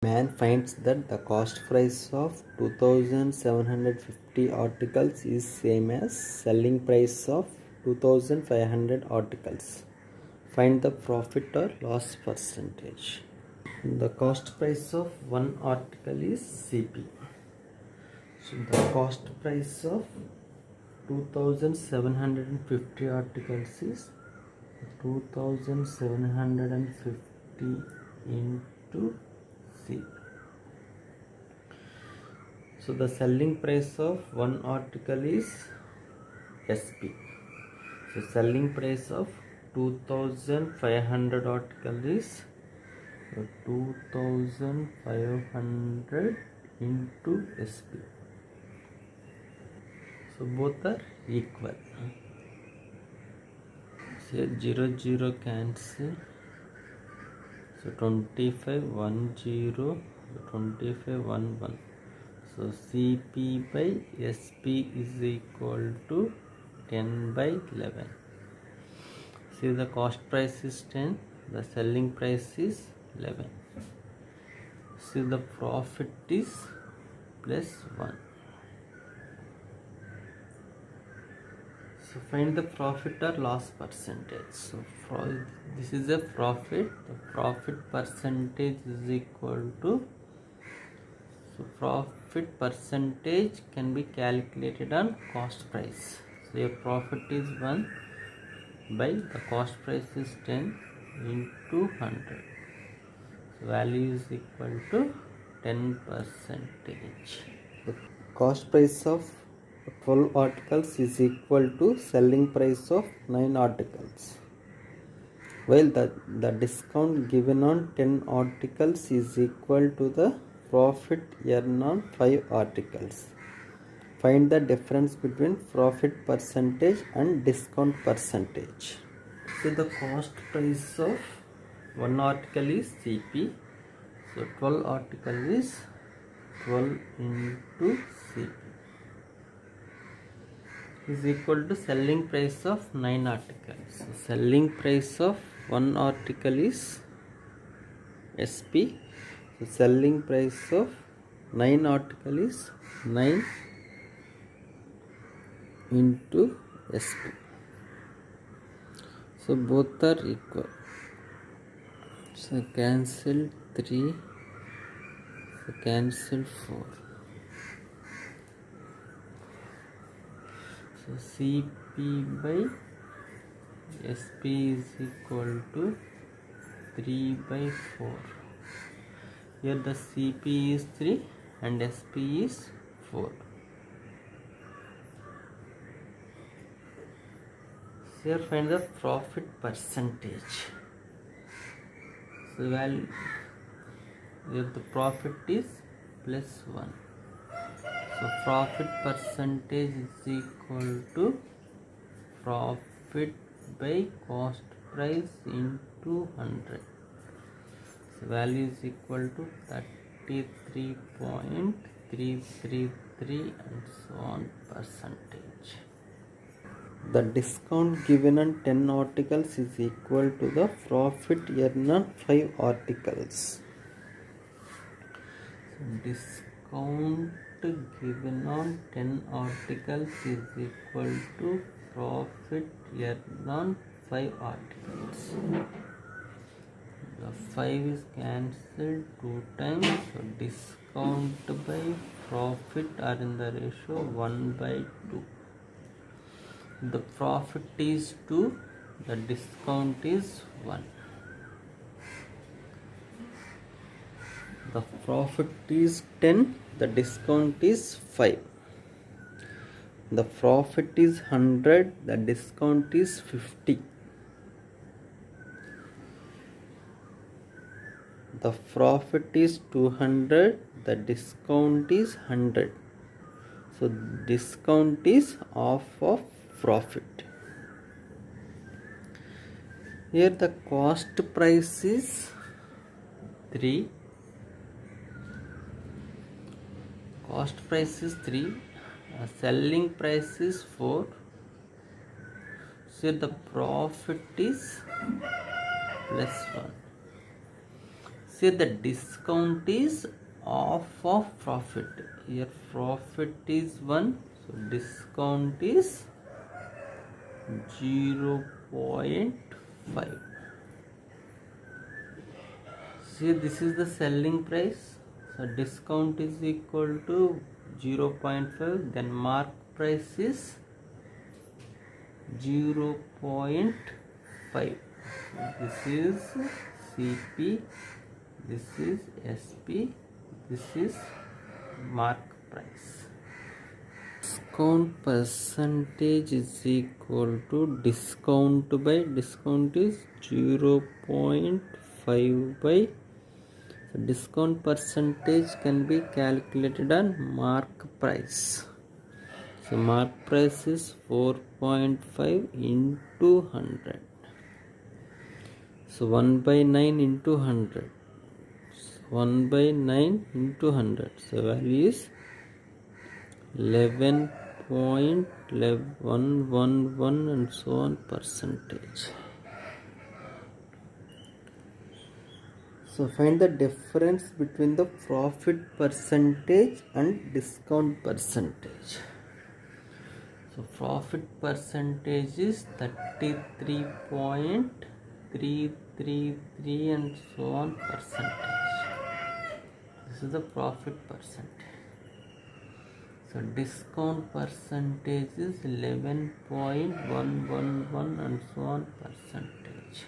Man finds that the cost price of 2750 articles is same as selling price of 2500 articles. Find the profit or loss percentage. The cost price of one article is CP. So the cost price of 2750 articles is 2750 into C. So the selling price of one article is SP. So selling price of 2500 article is 2500 into SP. So both are equal. So 0 cancel. So 25 1 0 25 1 1. So CP by SP is equal to 10 by 11. See, the cost price is 10, the selling price is 11. See, the profit is plus 1. So find the profit or loss percentage. So this is a profit. The profit percentage is equal to, so profit percentage can be calculated on cost price. So your profit is 1 by the cost price is 10 into 100. So value is equal to 10%. The cost price of 12 articles is equal to selling price of 9 articles, while the discount given on 10 articles is equal to the profit earned on 5 articles. Find the difference between profit percentage and discount percentage. So the cost price of one article is CP. So 12 article is 12 into CP is equal to selling price of 9 articles. So selling price of one article is SP. So selling price of 9 article is 9 into SP. So both are equal. So cancel 3. So cancel 4. So CP by SP is equal to 3 by 4. Here the CP is 3 and SP is 4. So here find the profit percentage. So value here the profit is plus 1. So profit percentage is equal to profit by cost price into 100. So value is equal to 33.333 and so on percentage. The discount given on 10 articles is equal to the profit earned on 5 articles. So discount given on 10 articles is equal to profit earned on 5 articles. The 5 is cancelled 2 times, so discount by profit are in the ratio 1 by 2. The profit is 2, the discount is 1. The profit is 10, the discount is 5. The profit is 100, the discount is 50. The profit is 200, the discount is 100. So discount is half of profit. Here the cost price is 3. Cost price is 3. Selling price is 4. So the profit is plus 1. See, the discount is half of profit. Here profit is 1, so discount is 0.5. See, this is the selling price, so discount is equal to 0.5, then mark price is 0.5. This is CP, this is SP, this is mark price. Discount percentage is equal to discount by discount is 0.5 by, so discount percentage can be calculated on mark price. So mark price is 4.5 into 100. So 1 by 9 into 100. So 1 by 9 into 100. So value is 11.111 and so on percentage. So find the difference between the profit percentage and discount percentage. So profit percentage is 33.333 and so on percentage. This is the profit percentage. So discount percentage is 11.111 and so on percentage.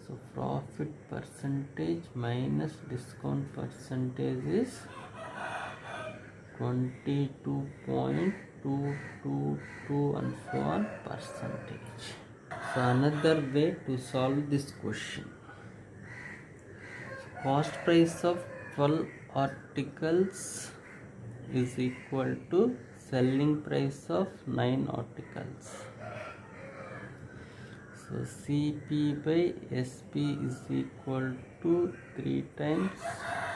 So profit percentage minus discount percentage is 22.222 and so on percentage. So another way to solve this question. Cost price of 12 articles is equal to selling price of 9 articles. So CP by SP is equal to 3 times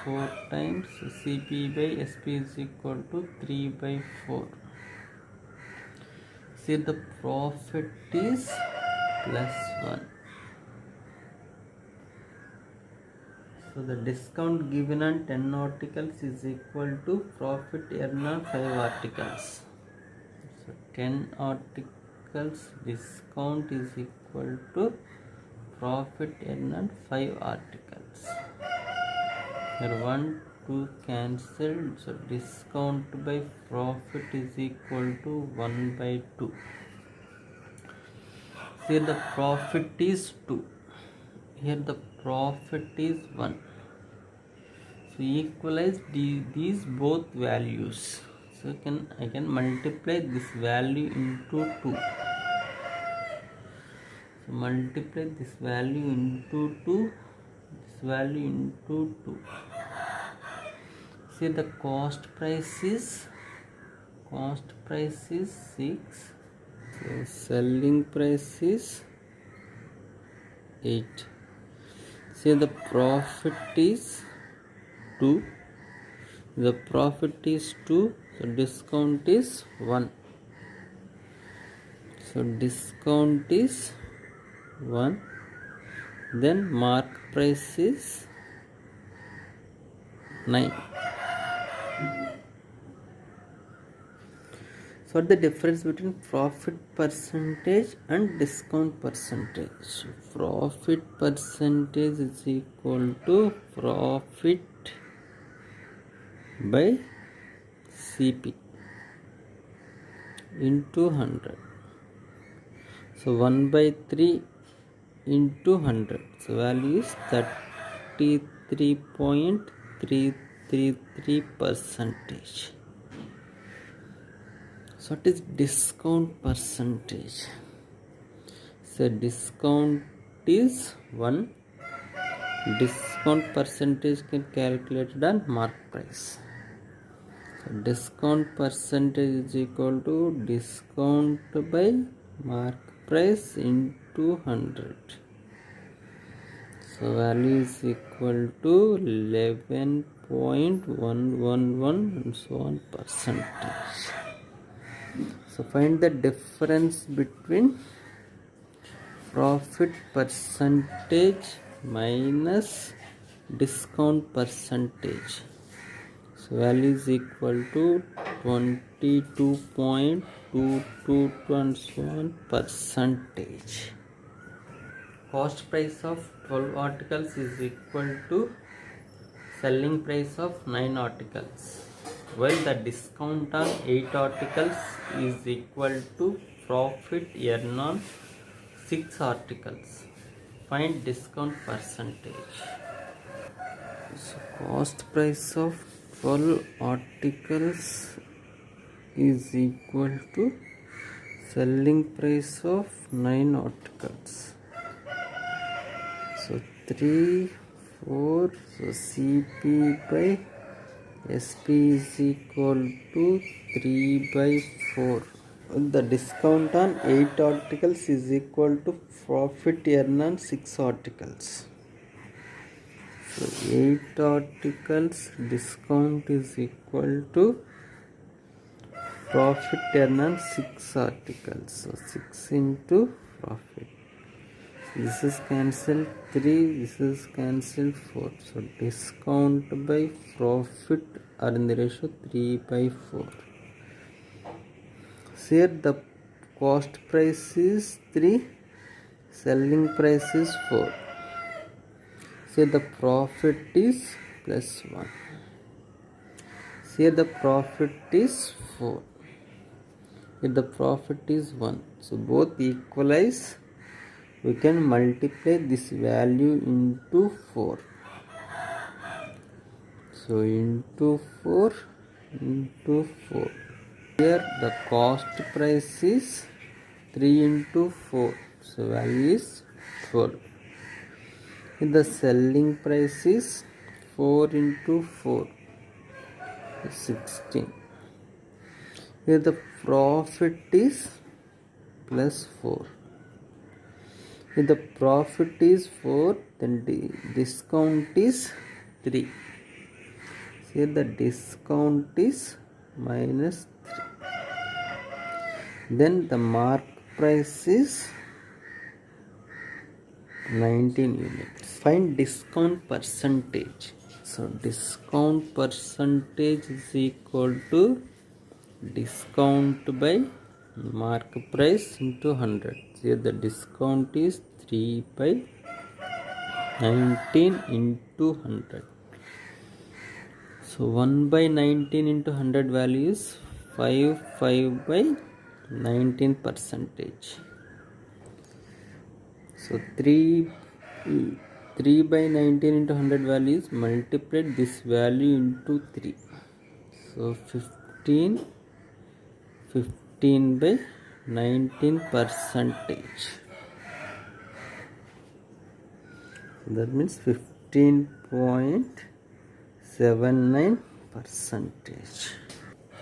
4 times CP by SP is equal to 3 by 4. See, the profit is plus 1. So the discount given on 10 articles is equal to profit earned on 5 articles. So 10 articles discount is equal to profit earned on 5 articles. Here 1, 2 cancelled, so discount by profit is equal to 1 by 2. Here the profit is 2. Here the profit is 1. So equalize these both values. So I can multiply this value into 2. So multiply this value into 2. This value into 2. See, the cost price is 6. So selling price is 8. See, the profit is 2. The profit is 2. So discount is 1. So discount is 1. Then mark price is 9. So what the difference between profit percentage and discount percentage? Profit percentage is equal to profit by CP into 100. So 1 by 3 into 100. So value is 33.333 percentage. So what is discount percentage? So discount is 1. Discount percentage can calculate on mark price. So discount percentage is equal to discount by mark price into 100. So value is equal to 11.111 and so on percentage. So find the difference between profit percentage minus discount percentage. So value is equal to 22.2221 percentage. Cost price of 12 articles is equal to selling price of 9 articles, while the discount on 8 articles is equal to profit earned on 6 articles. Find discount percentage. So cost price of 12 articles is equal to selling price of 9 articles. So 3, 4, so CP by SP is equal to 3 by 4. The discount on 8 articles is equal to profit earned on 6 articles. So 8 articles discount is equal to profit earned on 6 articles. So 6 into profit. This is cancelled 3, this is cancelled 4. So discount by profit are in the ratio 3 by 4. So here the cost price is 3, selling price is 4. So the profit is plus 1. So here the profit is 4. Here the profit is 1. So both equalize. We can multiply this value into 4. So into 4 into 4. Here the cost price is 3 into 4. So value is 12. Here the selling price is 4 into 4. 16. Here the profit is plus 4. If the profit is 4, then discount is 3. Here the discount is minus 3. Then the mark price is 19 units. Find discount percentage. So discount percentage is equal to discount by mark price into 100. Here the discount is 3 by 19 into 100. So 1 by 19 into 100 value is 5 by 19 percentage. So 3 by 19 into 100 value is multiplied this value into 3. So 15 by 19 percentage. That means 15.79 percentage.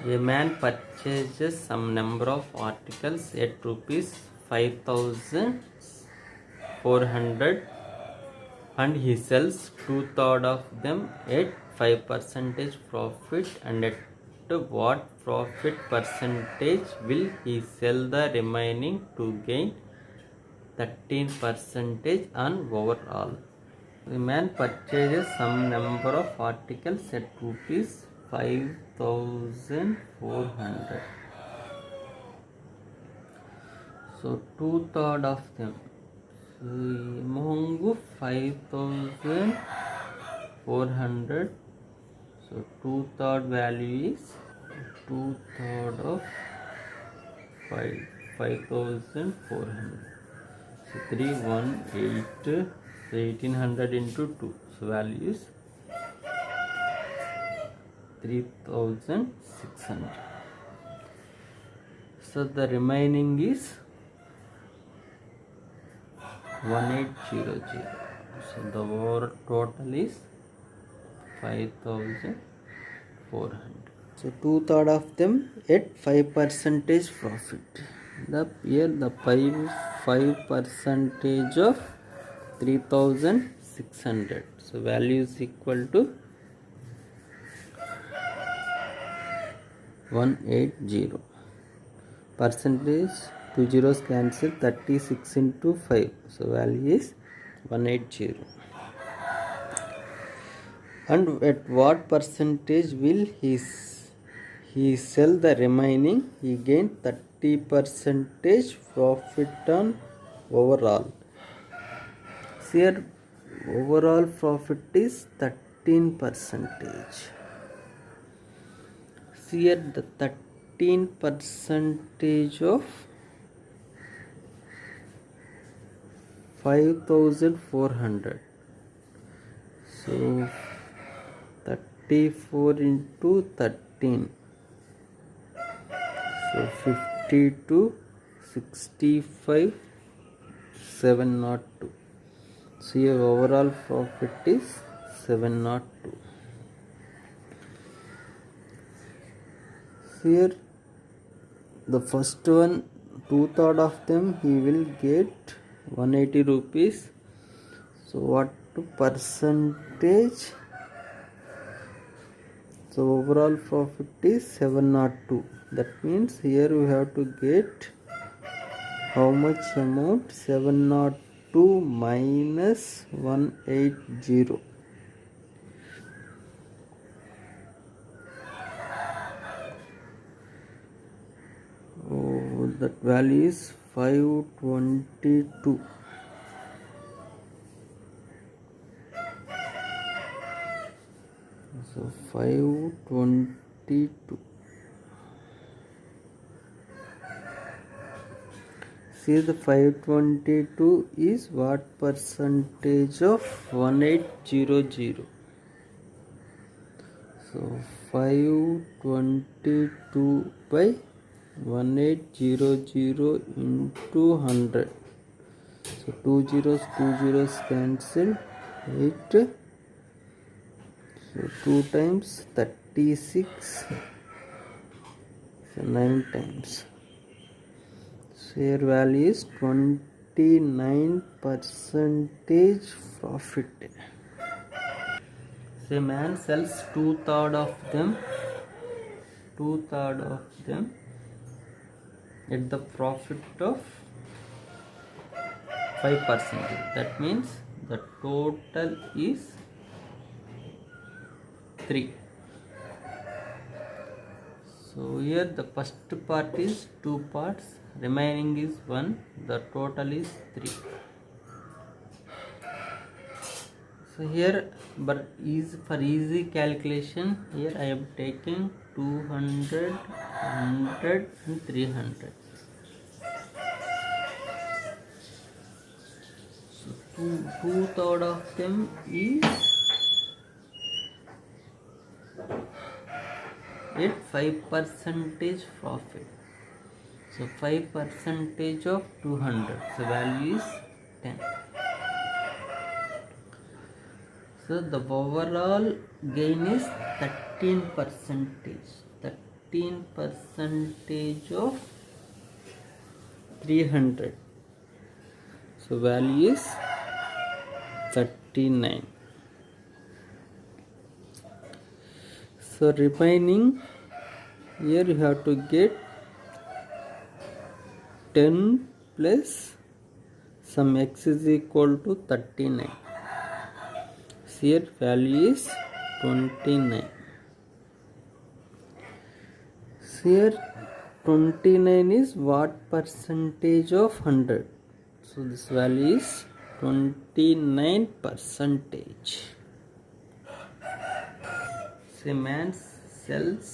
A man purchases some number of articles at rupees 5,400 and he sells 2/3 of them at 5% profit, and at what profit percentage will he sell the remaining to gain 13% on overall? The man purchases some number of articles at rupees 5,400. So 2/3 of them. So among 5,400. So 2/3 value is 2/3 of 5,400. So 318. So 1800 into 2. So value is 3,600. So the remaining is 1800. So the overall total is 5,400. So 2/3 of them at 5% profit. Here the 5% of 3,600. So value is equal to 180. Percentage 2 zeros cancel, 36 into 5. So value is 180. And at what percentage will he sell the remaining? He gained 30 percentage profit on overall. So here overall profit is 13 percentage. So here the 13 percentage of 5,400. So 34 into 13. So 52, 65, 702. So your overall profit is 702. So here the first one, 2/3 of them he will get 180 rupees. So what percentage? So overall profit is 702. That means here we have to get how much amount? 702 minus 180. Oh, that value is 522. So 522. See, the 522 is what percentage of 1800? So 522 by 1800 into 100. So two zeros cancel. 8. So 2 times 36. So 9 times. So here value is 29 percentage profit. So a man sells 2/3 of them. 2/3 of them at the profit of 5%. That means the total is 3. So here the first part is 2 parts, remaining is 1, the total is 3. So here, but for easy calculation, here I am taking 200, 100 and 300. So 2/3 of them is at 5% profit. So 5% of 200. So value is 10. So the overall gain is 13%. 13% of 300. So value is 39. So remaining, here you have to get 10 plus some x is equal to 39. Here value is 29. Here 29 is what percentage of 100? So this value is 29%. So a man sells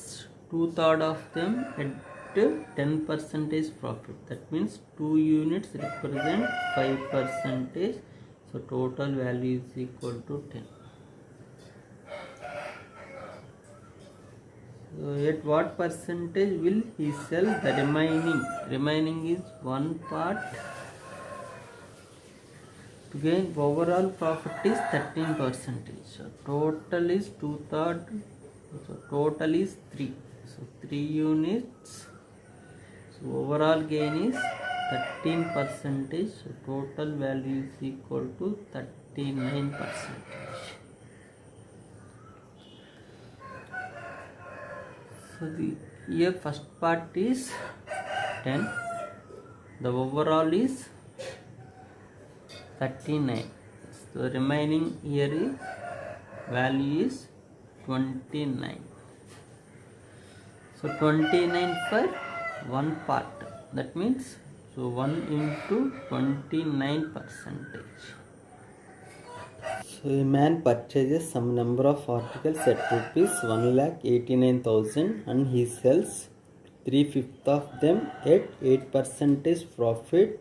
2/3 of them at 10% profit. That means 2 units represent 5%. So total value is equal to 10. So at what percentage will he sell the remaining? Remaining is 1 part. To gain overall profit is 13%. So total is 2/3. So total is 3. So 3 units. So overall gain is 13%. So total value is equal to 39%. So the here first part is 10. The overall is 39. So remaining here is value is 29. So 29 for one part, that means so 1 into 29 percentage. So a man purchases some number of articles at rupees 1,89,000 and he sells 3/5 of them at 8% profit.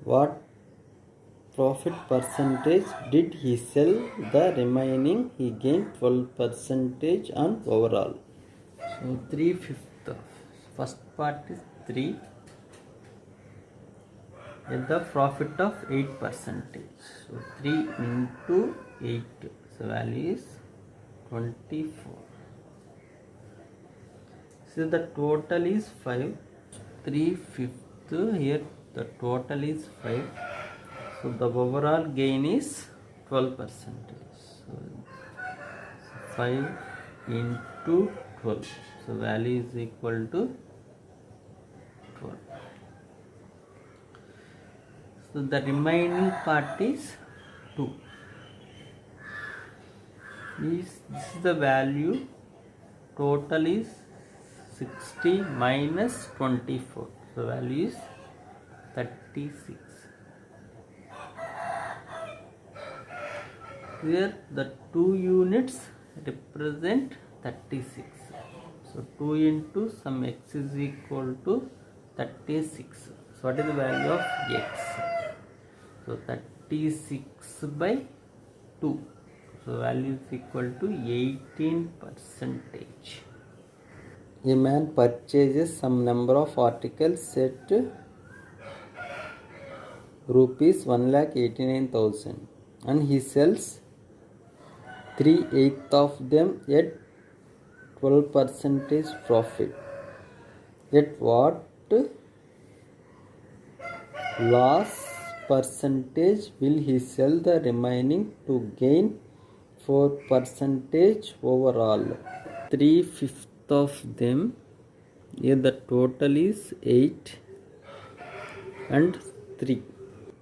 What profit percentage did he sell the remaining? He gained 12% on overall. So 3/5 first part is 3 at the profit of 8%. So 3 into 8, so value is 24. So the total is 5. 3/5 here the total is 5. So the overall gain is 12%. So 5 into 12. So value is equal to 12. So the remaining part is 2. This is the value. Total is 60 minus 24. So value is 36. Here the 2 units represent 36. So 2 into some x is equal to 36. So what is the value of x? So 36 by 2. So value is equal to 18%. A man purchases some number of articles at rupees 1,89,000 and he sells 3/8 of them at 12% profit. At what loss percentage will he sell the remaining to gain 4% overall? 3/5 of them, here the total is 8 and 3.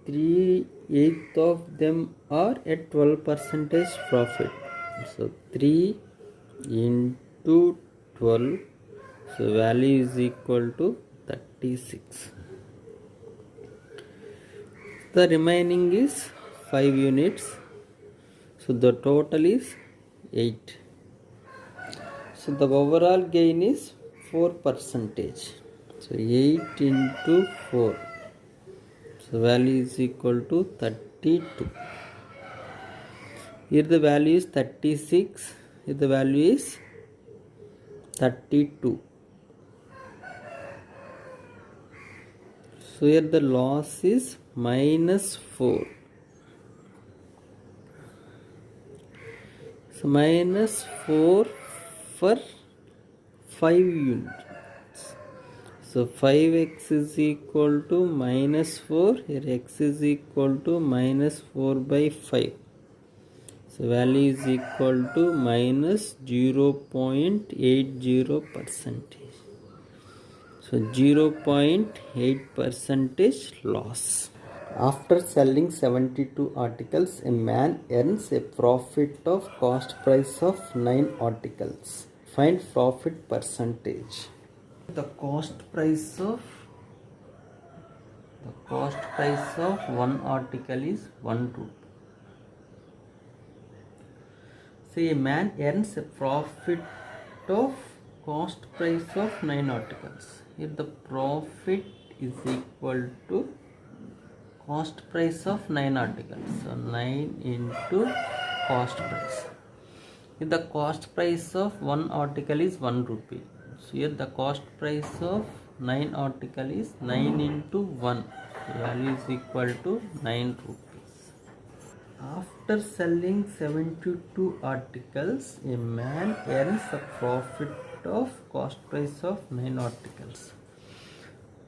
3/8 of them are at 12% profit. So 3 into 12, so value is equal to 36. The remaining is 5 units. So the total is 8. So the overall gain is 4%. So 8 into 4. So value is equal to 32. Here the value is 36. Here the value is 32. So here the loss is minus 4. So minus 4 for 5 units. So 5x is equal to minus 4. Here x is equal to minus 4 by 5. So value is equal to minus 0.80%. So 0.8% loss. After selling 72 articles, a man earns a profit of cost price of 9 articles. Find profit percentage. The cost price of one article is 1 rupee. Say a man earns a profit of cost price of 9 articles. Here the profit is equal to cost price of 9 articles. So 9 into cost price. Here the cost price of one article is 1 rupee. So here the cost price of 9 article is 9 into 1. So value is equal to 9 rupees. After selling 72 articles, a man earns a profit of cost price of 9 articles.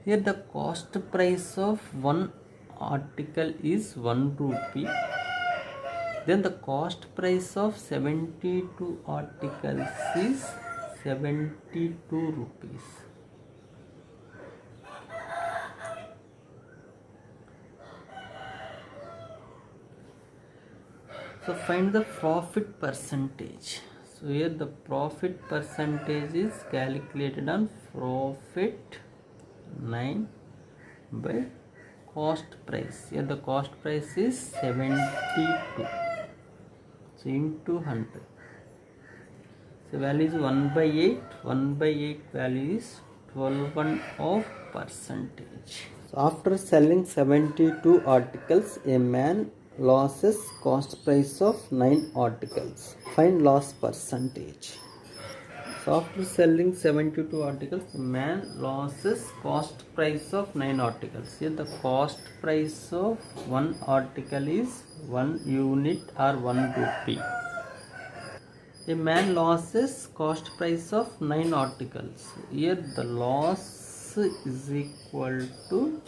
Here the cost price of one article is 1 rupee. Then the cost price of 72 articles is 72 rupees. So find the profit percentage. So here the profit percentage is calculated on profit 9 by cost price. Here the cost price is 72. So into 100. So value is 1 by 8. 1 by 8 value is 12.1%. So after selling 72 articles, a man losses cost price of 9 articles. Find loss percentage. So after selling 72 articles, the man losses cost price of 9 articles. Here the cost price of one article is 1 unit or 1 rupee. A man losses cost price of 9 articles. Here the loss is equal to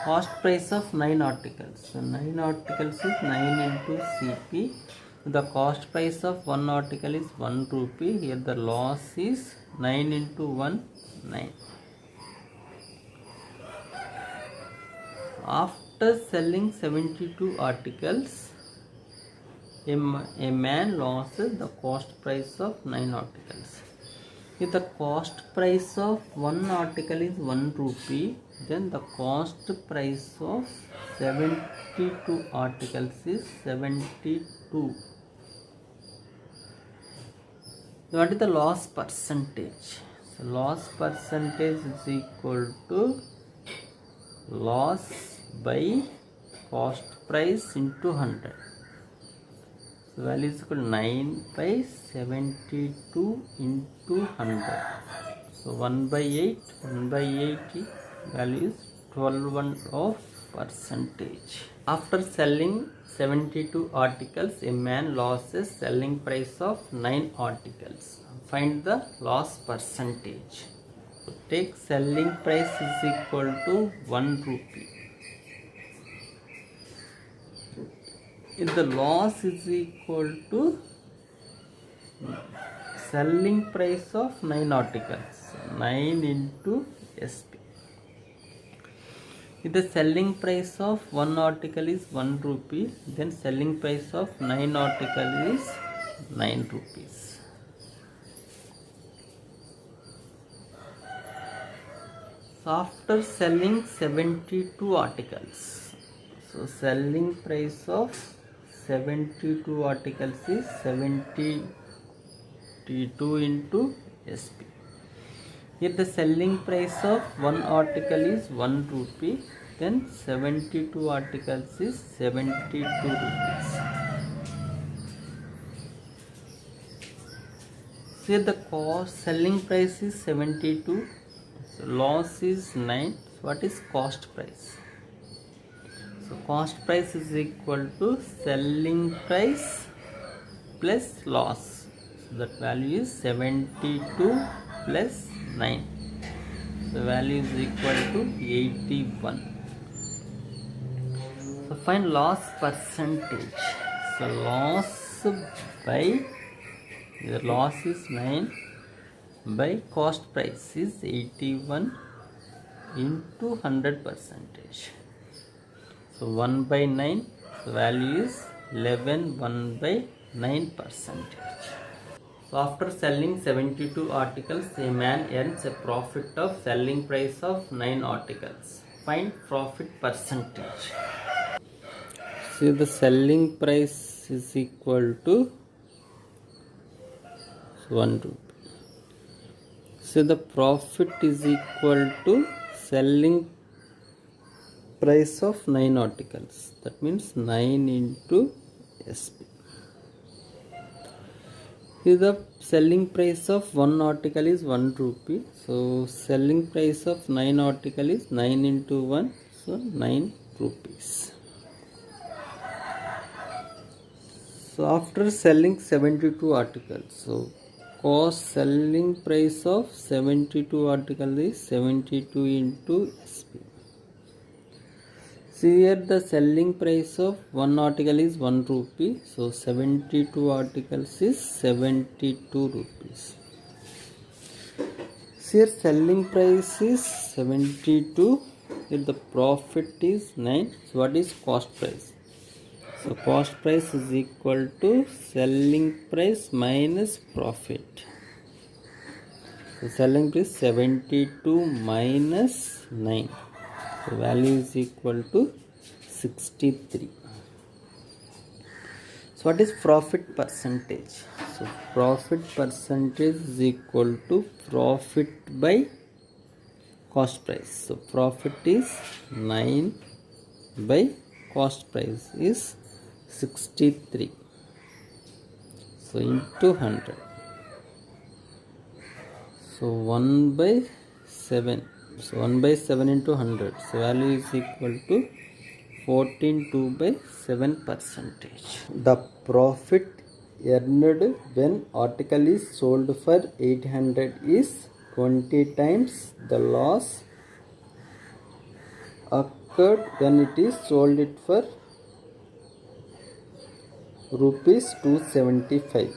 cost price of 9 articles. So 9 articles is 9 into CP. The cost price of one article is 1 rupee. Here the loss is 9 into 1, 9. After selling 72 articles, a man loses the cost price of 9 articles. If the cost price of one article is 1 rupee, then the cost price of 72 articles is 72. What is the loss percentage? So loss percentage is equal to loss by cost price into 100. So value is equal to 9 by 72 into 100. So 1 by 8, 1 by 8 value is 12.1%. After selling 72 articles, a man loses selling price of 9 articles. Find the loss percentage. So take selling price is equal to 1 rupee. If the loss is equal to selling price of 9 articles, 9 into SP. If the selling price of one article is 1 rupee, then selling price of 9 article is 9 rupees. So after selling 72 articles, so selling price of 72 articles is 72 into SP. Here the selling price of one article is 1 rupee, then 72 articles is 72 rupees. So here the cost selling price is 72, so loss is 9. So what is cost price? So cost price is equal to selling price plus loss. So that value is 72 plus 9. The value is equal to 81. So find loss percentage. So loss by, the loss is 9 by cost price is 81 into 100%. So 1 by 9, the value is 11, 1 by 9%. So after selling 72 articles, a man earns a profit of selling price of 9 articles. Find profit percentage. See, the selling price is equal to 1 rupee. So the profit is equal to selling price of 9 articles. That means 9 into SP. Here the selling price of one article is 1 rupee. So selling price of 9 article is 9 into 1. So 9 rupees. So after selling 72 articles, so cost selling price of 72 article is 72 into SP. See here the selling price of one article is 1 rupee. So 72 articles is 72 rupees. See here selling price is 72 If the profit is 9, so what is cost price? So cost price is equal to selling price minus profit. So selling price 72 minus 9. So value is equal to 63. So what is profit percentage? So profit percentage is equal to profit by cost price. So profit is 9 by cost price is 63. So into 100. So 1 by 7. So 1 by 7 into 100. So value is equal to 14.2 by 7 percentage. The profit earned when article is sold for 800 is 20 times the loss occurred when it is sold it for rupees 275.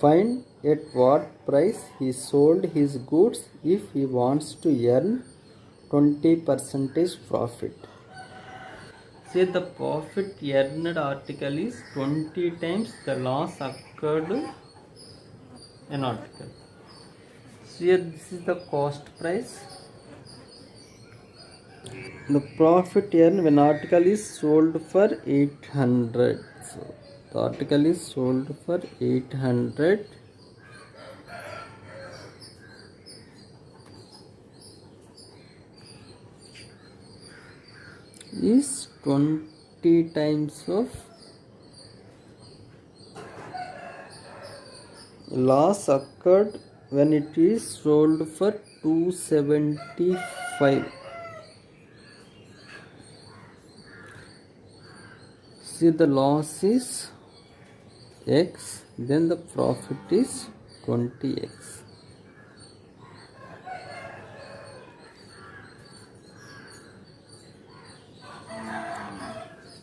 Find at what price he sold his goods if he wants to earn 20% profit. Say the profit earned article is 20 times the loss occurred in article. So here this is the cost price. The profit earned when article is sold for 800. So the article is sold for 800. Is 20 times of loss occurred when it is sold for 275. See, the loss is x, then the profit is 20x.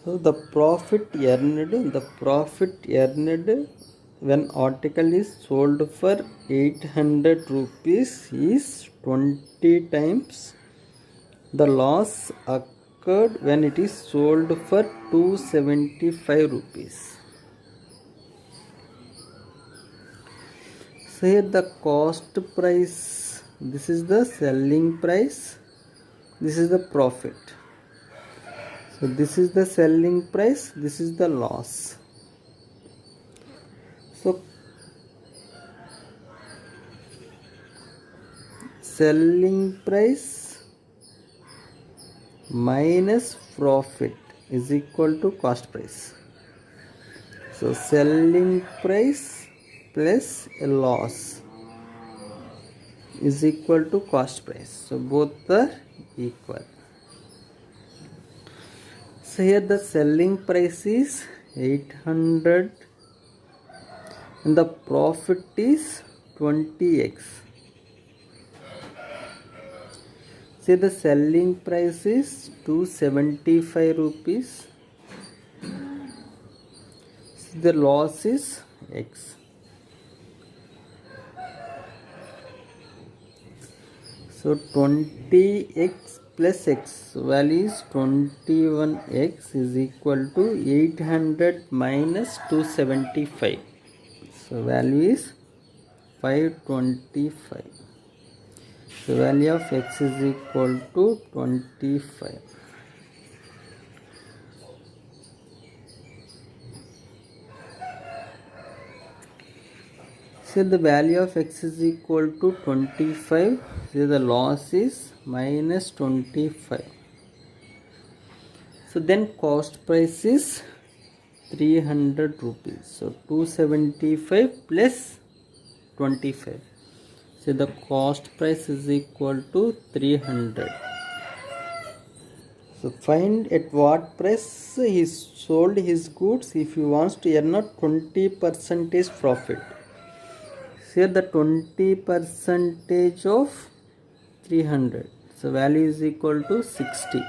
So the profit earned when article is sold for 800 rupees is 20 times the loss occurred when it is sold for 275 rupees. Say the cost price, this is the selling price, this is the profit. So this is the selling price, this is the loss. So selling price minus profit is equal to cost price. So selling price plus a loss is equal to cost price. So both are equal. So here the selling price is 800 and the profit is 20x. See, the selling price is 275 rupees. See, the loss is x. So 20x plus x, so value is 21x is equal to 800 minus 275. So value is 525. So value of x is equal to 25. So the value of x is equal to 25. So the loss is minus 25. So then cost price is 300 rupees. So 275 plus 25. So the cost price is equal to 300. So find at what price he sold his goods if he wants to earn a 20% profit. Here the 20% of 300. So value is equal to 60.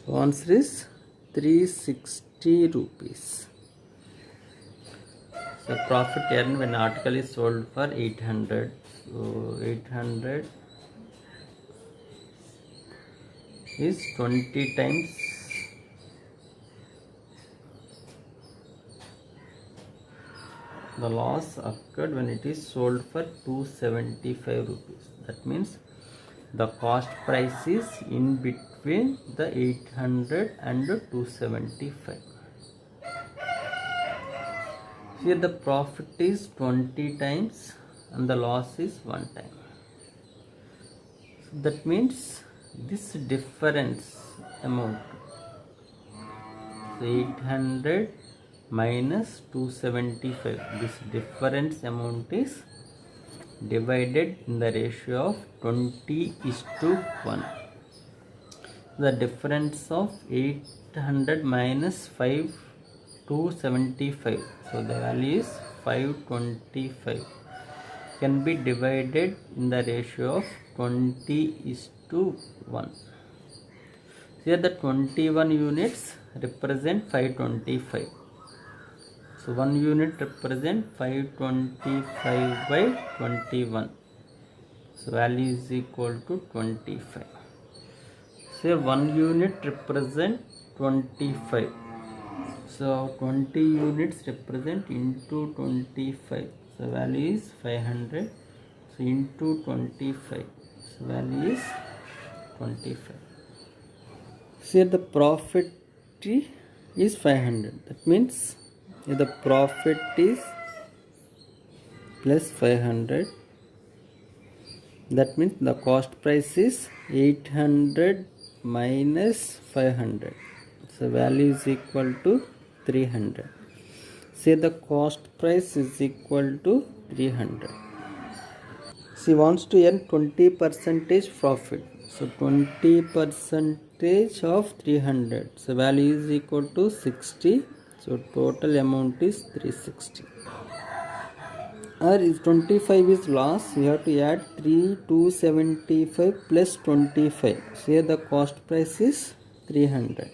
So answer is 360 rupees. So profit earned when article is sold for 800. So 800 is 20 times the loss occurred when it is sold for 275 rupees. That means the cost price is in between the 800 and 275. Here the profit is 20 times and the loss is 1 time. So that means this difference amount, so 800 minus 275, this difference amount is divided in the ratio of 20:1. The difference of 800 minus 275, so the value is 525, can be divided in the ratio of 20:1. Here the 21 units represent 525. So 1 unit represent 525 by 21. So value is equal to 25. So 1 unit represent 25. So 20 units represent into 25. So value is 500. So into 25. So value is 25. So here the profit is 500. That means here the profit is plus 500. That means the cost price is 800 minus 500. So value is equal to 300. Say the cost price is equal to 300. She wants to earn 20% profit. So 20% of 300. So value is equal to 60. So total amount is 360. Or if 25 is loss, we have to add 275 plus 25. So here the cost price is 300.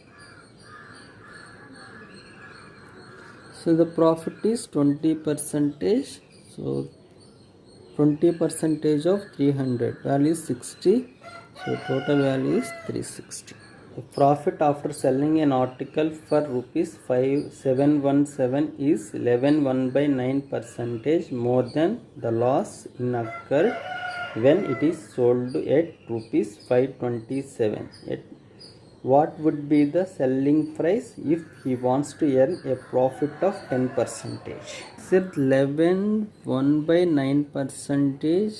So the profit is 20%. So 20% of 300, value is 60. So total value is 360. The profit after selling an article for rupees 5717 is 11.1/9% more than the loss incurred when it is sold at rupees 527. What would be the selling price if he wants to earn a profit of 10%? So 11.1/9%,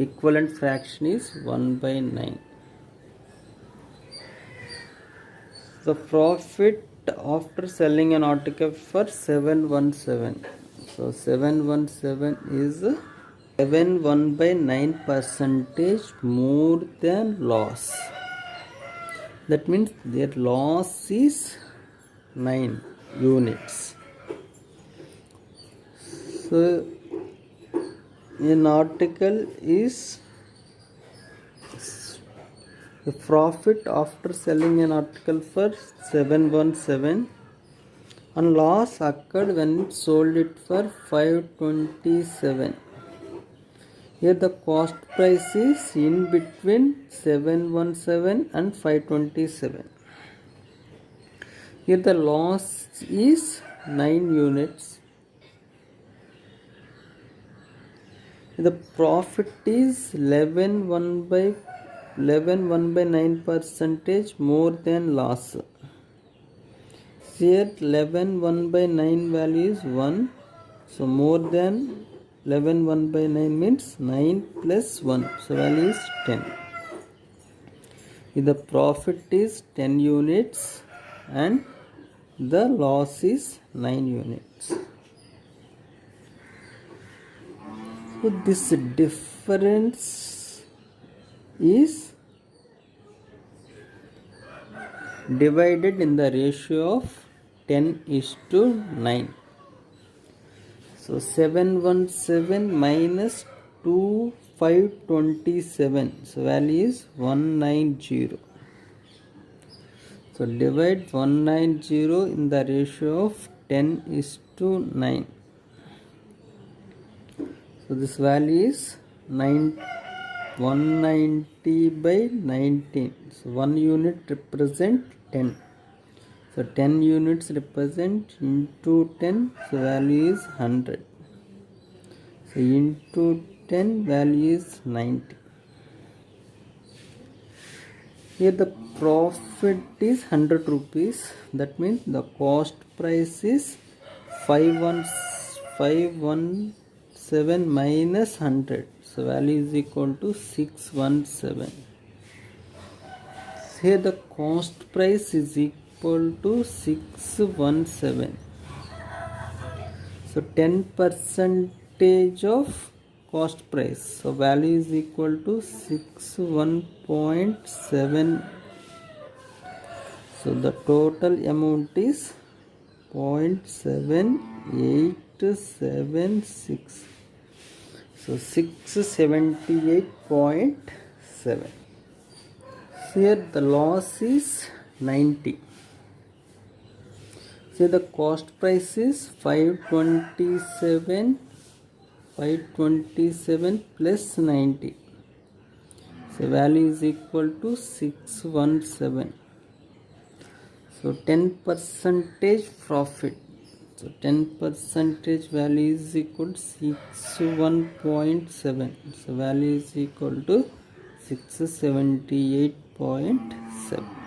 equivalent fraction is 1/9. The profit after selling an article for 717. So 717 is 11.1/9% more than loss. That means their loss is 9 units. So an article is the profit after selling an article for 717 and loss occurred when it sold it for 527. Here the cost price is in between 717 and 527. Here the loss is 9 units. The profit is 11.1/9% more than loss. Here 11.1/9 value is 1. So more than 11.1/9 means 9 plus 1. So value is 10. The profit is 10 units and the loss is 9 units. So this difference is divided in the ratio of 10:9. So 717 minus 2527. So value is 190. So divide 190 in the ratio of 10:9. So this value is 9 190 by 19. So 1 unit represent 10. So 10 units represent into 10. So value is 100. So into 10 value is 90. Here the profit is 100 rupees. That means the cost price is 517 minus 100. So value is equal to 617. Here the cost price is equal to 617. So 10 percentage of cost price. So value is equal to 61.7. So the total amount is 0.7876. So 678.7. Here the loss is 90. So the cost price is 527 plus 90. So value is equal to 617. So 10 percentage profit. So 10 percentage value is equal to 61.7. So value is equal to 678.7.